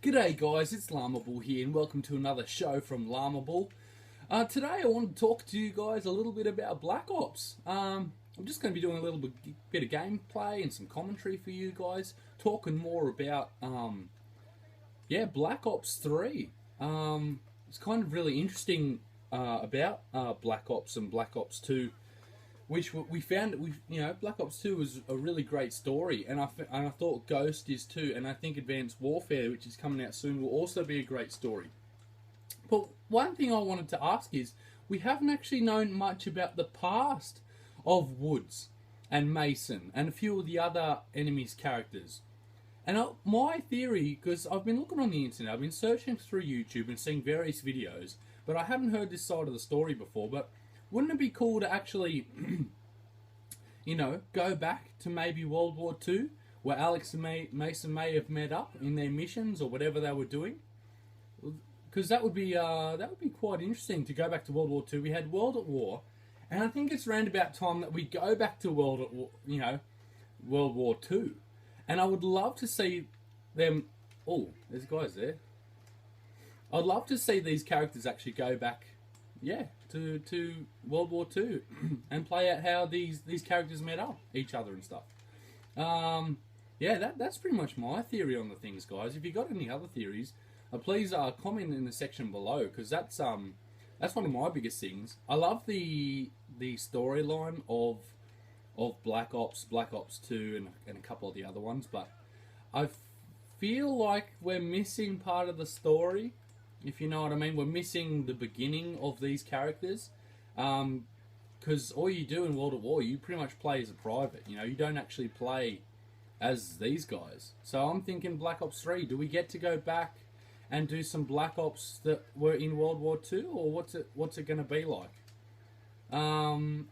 G'day guys, it's LLAMABULL here and welcome to another show from LLAMABULL. Today I want to talk to you guys a little bit about Black Ops. I'm just going to be doing a little bit of gameplay and some commentary for you guys, talking more about Black Ops 3. It's kind of really interesting about Black Ops and Black Ops 2, which we found that Black Ops 2 was a really great story, and I thought Ghost is too, and I think Advanced Warfare, which is coming out soon, will also be a great story. But one thing I wanted to ask is, we haven't actually known much about the past of Woods and Mason and a few of the other enemies' characters. And my theory, because I've been looking on the internet, I've been searching through YouTube and seeing various videos, but I haven't heard this side of the story before, but wouldn't it be cool to actually, go back to maybe World War II, where Alex and Mason may have met up in their missions or whatever they were doing? Because that would be quite interesting to go back to World War II. We had World at War, and I think it's around about time that we go back to World War II, and I would love to see them. Oh, there's guys there. I'd love to see these characters actually go back, to World War II and play out how these characters met up each other and stuff. That's pretty much my theory on the things, guys. If you got any other theories, please comment in the section below, because that's one of my biggest things. I love the storyline of Black Ops 2, and a couple of the other ones, but I feel like we're missing part of the story. If you know what I mean, we're missing the beginning of these characters, because all you do in World at War, you pretty much play as a private. You don't actually play as these guys. So I'm thinking Black Ops 3. Do we get to go back and do some Black Ops that were in World War 2, or what's it going to be like? I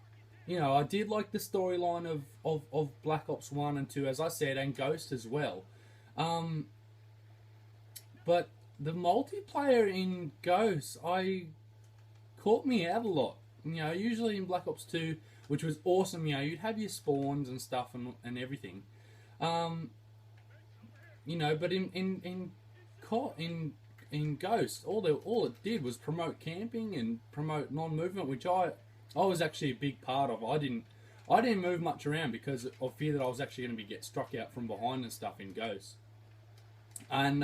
did like the storyline of Black Ops 1 and 2, as I said, and Ghost as well. But the multiplayer in Ghost, caught me out a lot. Usually in Black Ops 2, which was awesome, you'd have your spawns and stuff and everything. But in Ghost, all it did was promote camping and promote non-movement, which I was actually a big part of. I didn't move much around because of fear that I was actually going to get struck out from behind and stuff in Ghost. And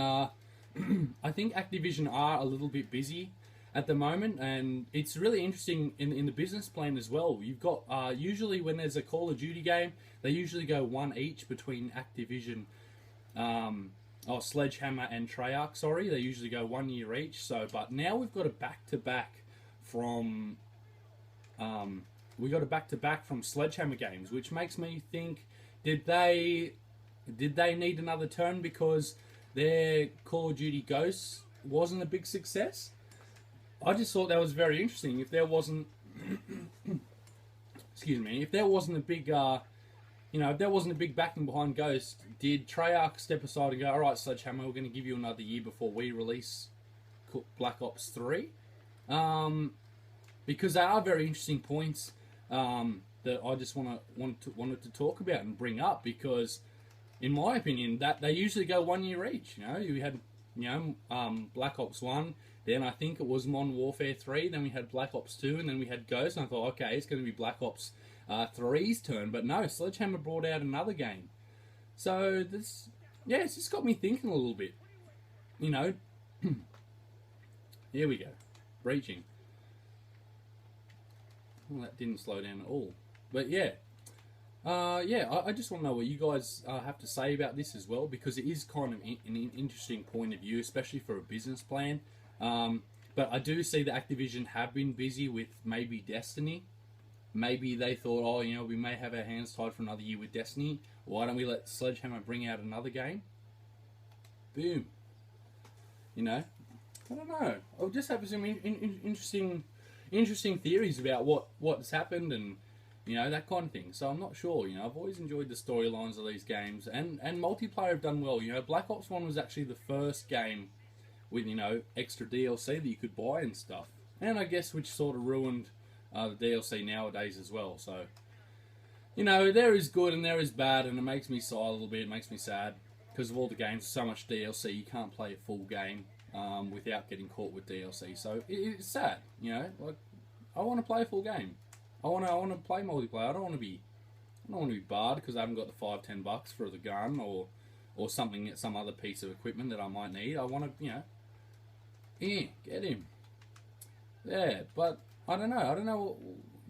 I think Activision are a little bit busy at the moment, and it's really interesting in the business plan as well. You've got usually when there's a Call of Duty game, they usually go one each between Activision, Sledgehammer and Treyarch. Sorry, they usually go 1 year each. So, but now we've got a back-to-back from Sledgehammer games, which makes me think, did they need another turn because their Call of Duty Ghosts wasn't a big success? I just thought that was very interesting. If there wasn't, if there wasn't a big, if there wasn't a big backing behind Ghost, did Treyarch step aside and go, all right, Sledgehammer, we're going to give you another year before we release Black Ops 3? Because there are very interesting points that I just wanted to talk about and bring up, because in my opinion, that they usually go 1 year each. You had, Black Ops 1, then I think it was Modern Warfare 3, then we had Black Ops 2, and then we had Ghost, and I thought, okay, it's going to be Black Ops 3's turn, but no, Sledgehammer brought out another game. So, it's just got me thinking a little bit. Here we go. Breaching. Well, that didn't slow down at all. But I just want to know what you guys have to say about this as well, because it is kind of an interesting point of view, especially for a business plan. But I do see that Activision have been busy with maybe Destiny. Maybe they thought, we may have our hands tied for another year with Destiny. Why don't we let Sledgehammer bring out another game? Boom. I don't know. I'll just have some interesting theories about what's happened and that kind of thing. So I'm not sure. I've always enjoyed the storylines of these games, and multiplayer have done well. Black Ops 1 was actually the first game with extra DLC that you could buy and stuff, and I guess which sort of ruined the DLC nowadays as well. So there is good and there is bad, and it makes me sigh a little bit. It makes me sad. because of all the games, so much DLC, you can't play a full game without getting caught with DLC. So it's sad, you know. Like, I want to play a full game. I want to play multiplayer. I don't want to be barred because I haven't got the $5-10 for the gun or something, some other piece of equipment that I might need. I want to, you know, get him. Yeah, but I don't know.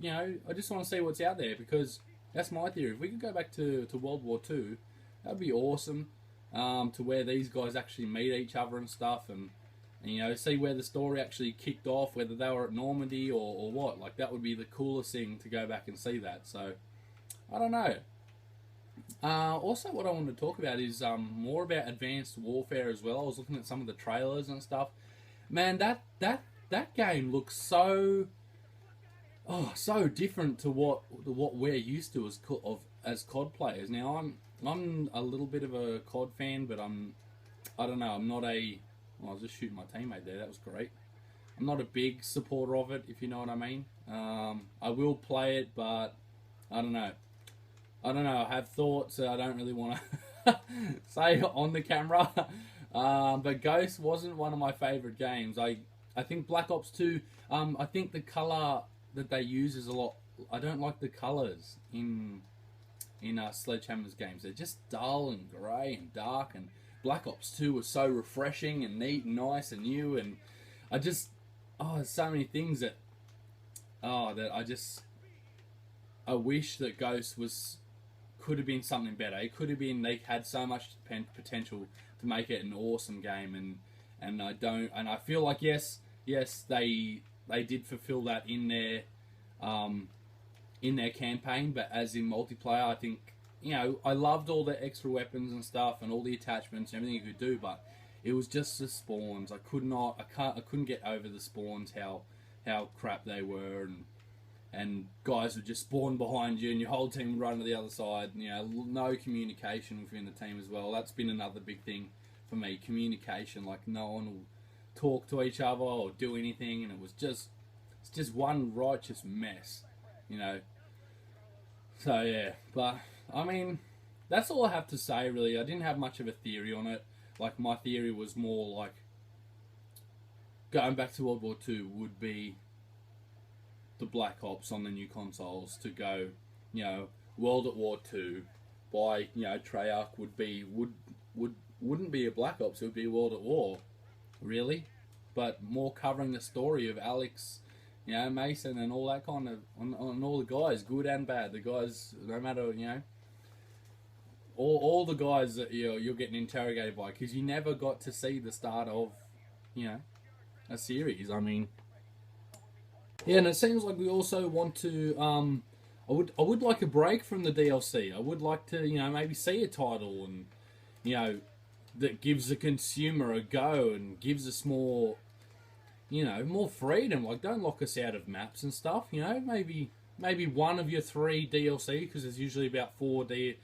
You know, I just want to see what's out there, because that's my theory. If we could go back to World War II, that'd be awesome. To where these guys actually meet each other and stuff, and you know, see where the story actually kicked off, whether they were at Normandy or what. Like, that would be the coolest thing to go back and see that. So, I don't know. Also, what I want to talk about is more about Advanced Warfare as well. I was looking at some of the trailers and stuff. Man, that game looks so different to what we're used to as COD players. Now, I'm a little bit of a COD fan, but I don't know. I'm not a. Well, I was just shooting my teammate there. That was great. I'm not a big supporter of it, if you know what I mean. I will play it, but I don't know. I have thoughts that I don't really want to say on the camera. But Ghost wasn't one of my favorite games. I think Black Ops 2. I think the color that they use is a lot. I don't like the colors in Sledgehammer's games. They're just dull and grey and dark, and Black Ops 2 was so refreshing and neat and nice and new, and I just, there's so many things that I wish that Ghost could have been something better. It could have been, they had so much potential to make it an awesome game, and I feel like yes they did fulfill that in their campaign, but as in multiplayer, I think, you know, I loved all the extra weapons and stuff and all the attachments and everything you could do, but it was just the spawns. I couldn't get over the spawns, how crap they were, and guys would just spawn behind you and your whole team would run to the other side. You know, no communication within the team as well. That's been another big thing for me, communication. Like, no one will talk to each other or do anything, and it's just one righteous mess, you know. So yeah, but I mean, that's all I have to say really. I didn't have much of a theory on it. Like, my theory was more like, going back to World War II would be the Black Ops on the new consoles, to go, you know, World at War 2 by, you know, Treyarch wouldn't be a Black Ops, it would be World at War, really, but more covering the story of Alex, you know, Mason and all that kind of, on all the guys, good and bad, the guys, no matter, you know, all the guys that you're getting interrogated by, because you never got to see the start of, you know, a series. I mean, yeah, and it seems like we also want to, I would like a break from the DLC. I would like to, you know, maybe see a title, and, you know, that gives the consumer a go and gives us more, you know, more freedom. Like, don't lock us out of maps and stuff, you know. Maybe one of your 3 DLC, because there's usually about 3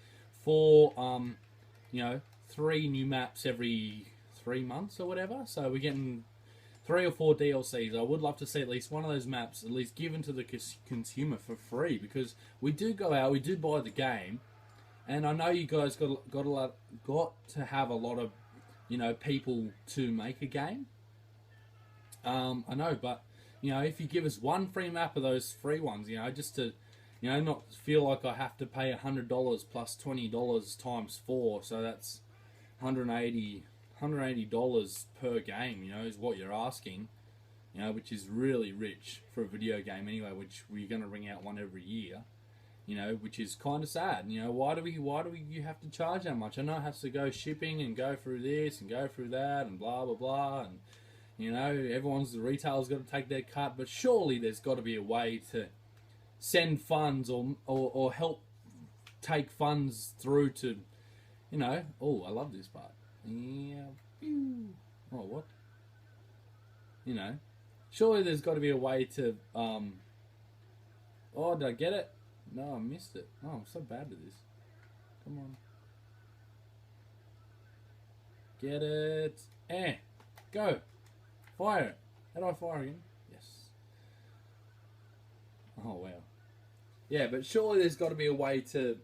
new maps every 3 months or whatever. So we're getting 3 or 4 DLCs. I would love to see at least one of those maps at least given to the consumer for free, because we do go out, we do buy the game, and I know you guys got to have a lot of, you know, people to make a game. I know, but, you know, if you give us one free map of those free ones, you know, just to, you know, not feel like I have to pay $100 plus $20 times 4, so that's $180 per game, you know, is what you're asking, you know, which is really rich for a video game anyway, which we're going to bring out one every year, you know, which is kind of sad. You know, why do you have to charge that much? I know it has to go shipping and go through this and go through that and blah blah blah, and, you know, the retailer's got to take their cut, but surely there's got to be a way to send funds or help take funds through to, you know. Oh, I love this part. Yeah. Oh, what? You know, surely there's got to be a way to, oh, did I get it? No, I missed it. Oh, I'm so bad at this. Come on. Get it. Go. Fire it. How do I fire again? Yes. Oh, wow. Yeah, but surely there's got to be a way to...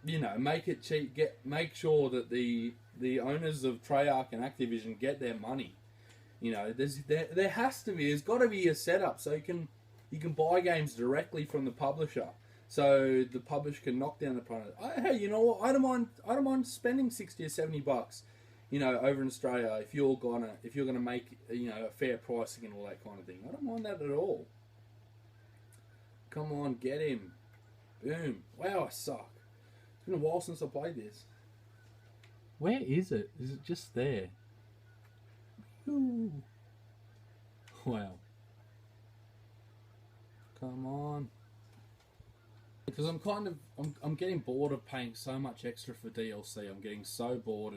you know, make it cheap. Make sure that the owners of Treyarch and Activision get their money. You know, there has to be, there's got to be a setup so you can buy games directly from the publisher, so the publisher can knock down the price. Hey, you know what? I don't mind spending $60 or $70, you know, over in Australia if you're gonna make, you know, a fair pricing and all that kind of thing. I don't mind that at all. Come on, get him. Boom. Wow, I suck. It's been a while since I played this. Where is it? Is it just there? Ooh. Wow. Come on. Because I'm getting bored of paying so much extra for DLC. I'm getting so bored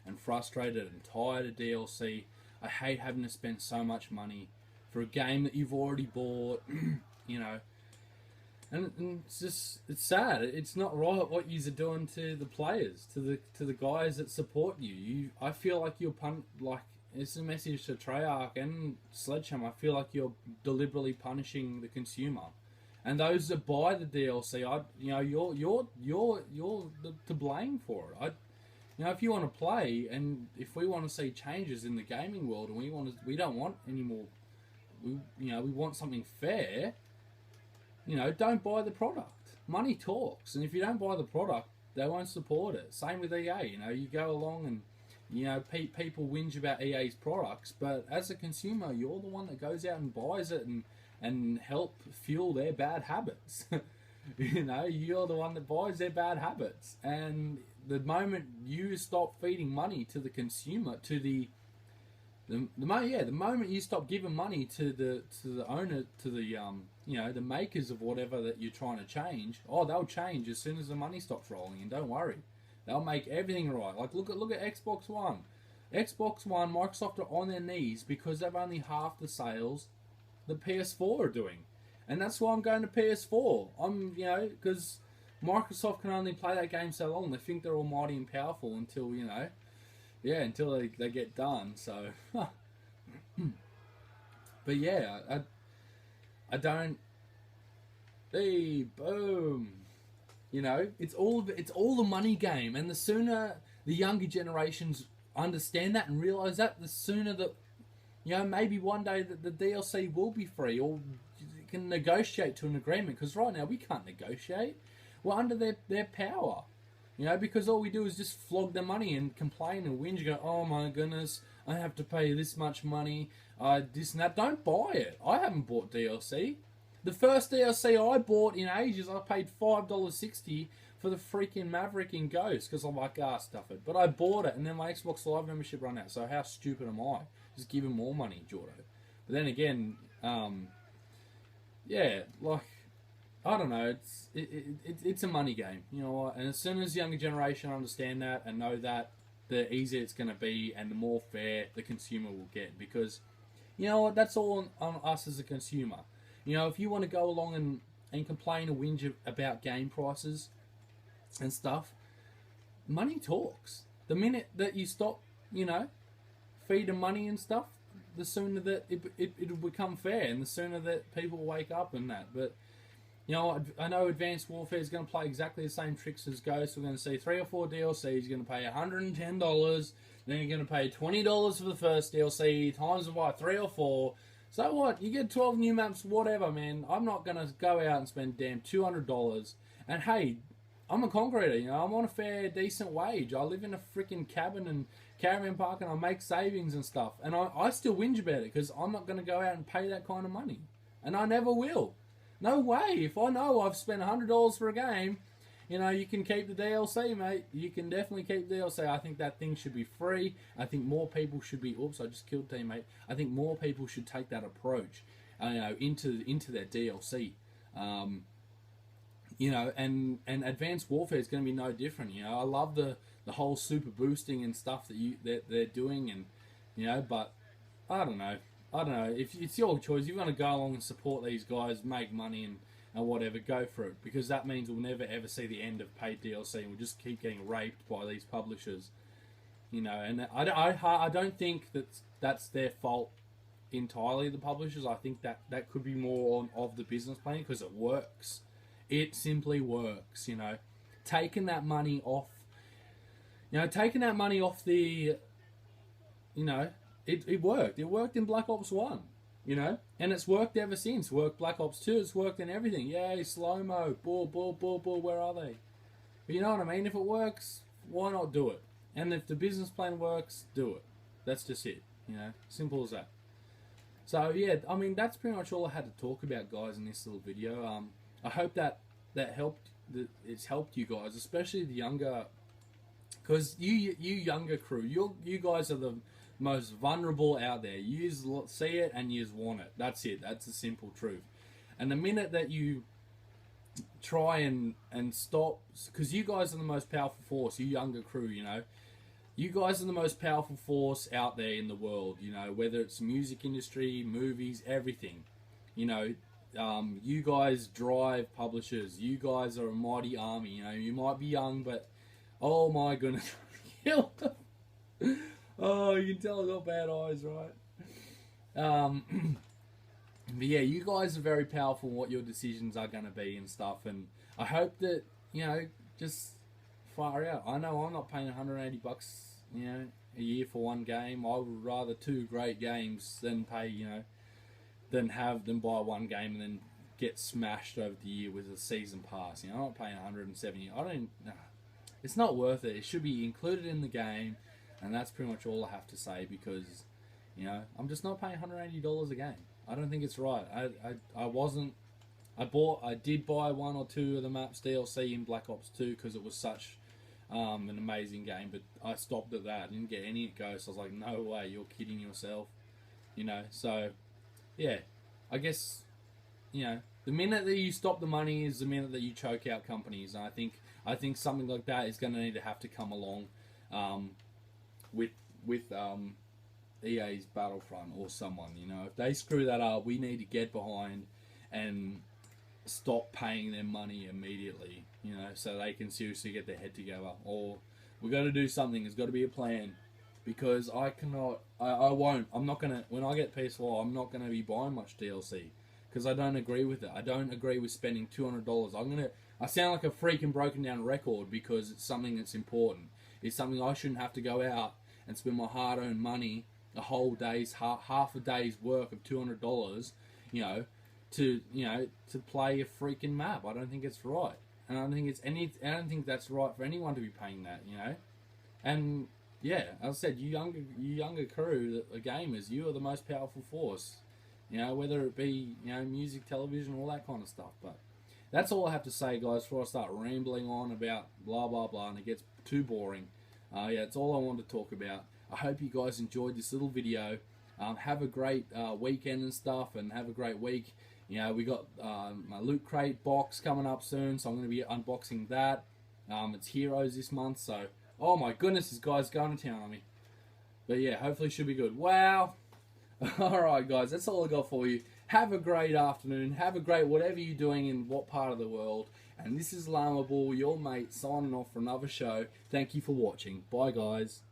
and frustrated and tired of DLC. I hate having to spend so much money for a game that you've already bought, you know. And it's sad. It's not right what you're doing to the players, to the guys that support you. I feel like you're it's a message to Treyarch and Sledgehammer. I feel like you're deliberately punishing the consumer, and those that buy the DLC. You're to blame for it. You know, if you want to play, and if we want to see changes in the gaming world, and we don't want any more. We want something fair. You know, don't buy the product. Money talks, and if you don't buy the product, they won't support it. Same with EA. You know, you go along and, you know, people whinge about EA's products, but as a consumer, you're the one that goes out and buys it and help fuel their bad habits. You know, you're the one that buys their bad habits, and the moment you stop feeding money to the consumer, to the moment you stop giving money to the owner, to the you know, the makers of whatever that you're trying to change, they'll change as soon as the money stops rolling, and don't worry, they'll make everything right. Like look at Xbox One. Xbox One, Microsoft are on their knees because they've only half the sales the PS4 are doing, and that's why I'm going to PS4. Because Microsoft can only play that game so long. They think they're almighty and powerful until until they get done. So, but yeah, I don't. Hey, boom. You know, it's all the money game, and the sooner the younger generations understand that and realize that, the sooner that, you know, maybe one day that the DLC will be free, or you can negotiate to an agreement. Because right now we can't negotiate. We're under their power. You know, because all we do is just flog the money and complain and whinge. Go, oh my goodness, I have to pay this much money. This and that. Don't buy it. I haven't bought DLC. The first DLC I bought in ages, I paid $5.60 for the freaking Maverick in Ghost because I'm like, stuff it. But I bought it, and then my Xbox Live membership ran out. So how stupid am I? Just give him more money, Jordo. But then again, I don't know. It's a money game, you know what? And as soon as the younger generation understand that and know that, the easier it's going to be and the more fair the consumer will get. Because, you know what? That's all on us as a consumer. You know, if you want to go along and complain and whinge about game prices and stuff, money talks. The minute that you stop, you know, feeding money and stuff, the sooner that it'll become fair, and the sooner that people wake up and that. But, you know, I know Advanced Warfare is going to play exactly the same tricks as Ghost. We're going to see 3 or 4 DLCs. You're going to pay $110. Then you're going to pay $20 for the first DLC, times it by 3 or 4. So what? You get 12 new maps, whatever, man. I'm not going to go out and spend damn $200. And hey, I'm a concreter, you know. I'm on a fair, decent wage. I live in a freaking cabin and caravan park, and I make savings and stuff. And I still whinge about it because I'm not going to go out and pay that kind of money. And I never will. No way. If I know I've spent $100 for a game, you know, you can keep the DLC, mate. You can definitely keep the DLC. I think that thing should be free. I think more people should be... Oops, I just killed teammate. I think more people should take that approach, you know, into their DLC. You know, and Advanced Warfare is going to be no different. You know, I love the whole super boosting and stuff that they're doing, and, you know, but I don't know. If it's your choice, you want to go along and support these guys, make money and whatever, go for it. Because that means we'll never ever see the end of paid DLC, and we'll just keep getting raped by these publishers. You know, and I don't think that's their fault entirely, the publishers. I think that could be more of the business plan, because it works. It simply works, you know. taken that money off, taking that money off the, it worked. It worked in Black Ops 1, and it's worked ever since. Worked Black Ops 2, it's worked in everything. Yay, slow-mo, bull, where are they? But you know what I mean? If it works, why not do it? And if the business plan works, do it. That's just it, simple as that. So yeah, I mean, that's pretty much all I had to talk about, guys, in this little video. I hope that helped, that it's helped you guys, especially the younger, because you younger crew, you guys are the most vulnerable out there. You see it and you want it. That's it. That's the simple truth. And the minute that you try and stop, because you guys are the most powerful force, you younger crew, you guys are the most powerful force out there in the world, whether it's music industry, movies, everything. You guys drive publishers. You guys are a mighty army. You might be young, but oh my goodness. Oh, you can tell I got bad eyes, right? But yeah, you guys are very powerful in what your decisions are going to be and stuff. And I hope that, just far out. I know I'm not paying $180, a year for one game. I would rather 2 great games than pay, than buy one game and then get smashed over the year with a season pass. I'm not paying $170. It's not worth it. It should be included in the game, and that's pretty much all I have to say, because, I'm just not paying $180 a game. I don't think it's right. I did buy 1 or 2 of the maps DLC in Black Ops 2 because it was such an amazing game, but I stopped at that. I didn't get any at Ghost. I was like, no way, you're kidding yourself. So yeah, I guess, the minute that you stop the money is the minute that you choke out companies. And I think something like that is going to need to have to come along with EA's Battlefront or someone. If they screw that up, we need to get behind and stop paying them money immediately, so they can seriously get their head together. Or we got to do something. There's got to be a plan, because I won't. I'm not gonna. When I get PS4, I'm not gonna be buying much DLC because I don't agree with it. I don't agree with spending $200. I sound like a freaking broken down record because it's something that's important. It's something I shouldn't have to go out and spend my hard-earned money, a whole day's half a day's work of $200, to play a freaking map. I don't think it's right, and I don't think that's right for anyone to be paying that, And yeah, as I said, you younger crew, the gamers, you are the most powerful force. Whether it be music, television, all that kind of stuff. But that's all I have to say, guys, before I start rambling on about blah blah blah and it gets too boring. Yeah, that's all I want to talk about. I hope you guys enjoyed this little video. Have a great weekend and stuff, and have a great week. We got my Loot Crate box coming up soon, so I'm going to be unboxing that. It's Heroes this month, so oh my goodness, this guy's going to town on me. But yeah, hopefully it should be good. Wow. Alright guys, that's all I got for you. Have a great afternoon. Have a great whatever you're doing in what part of the world. And this is LLAMABULL, your mate, signing off for another show. Thank you for watching. Bye guys.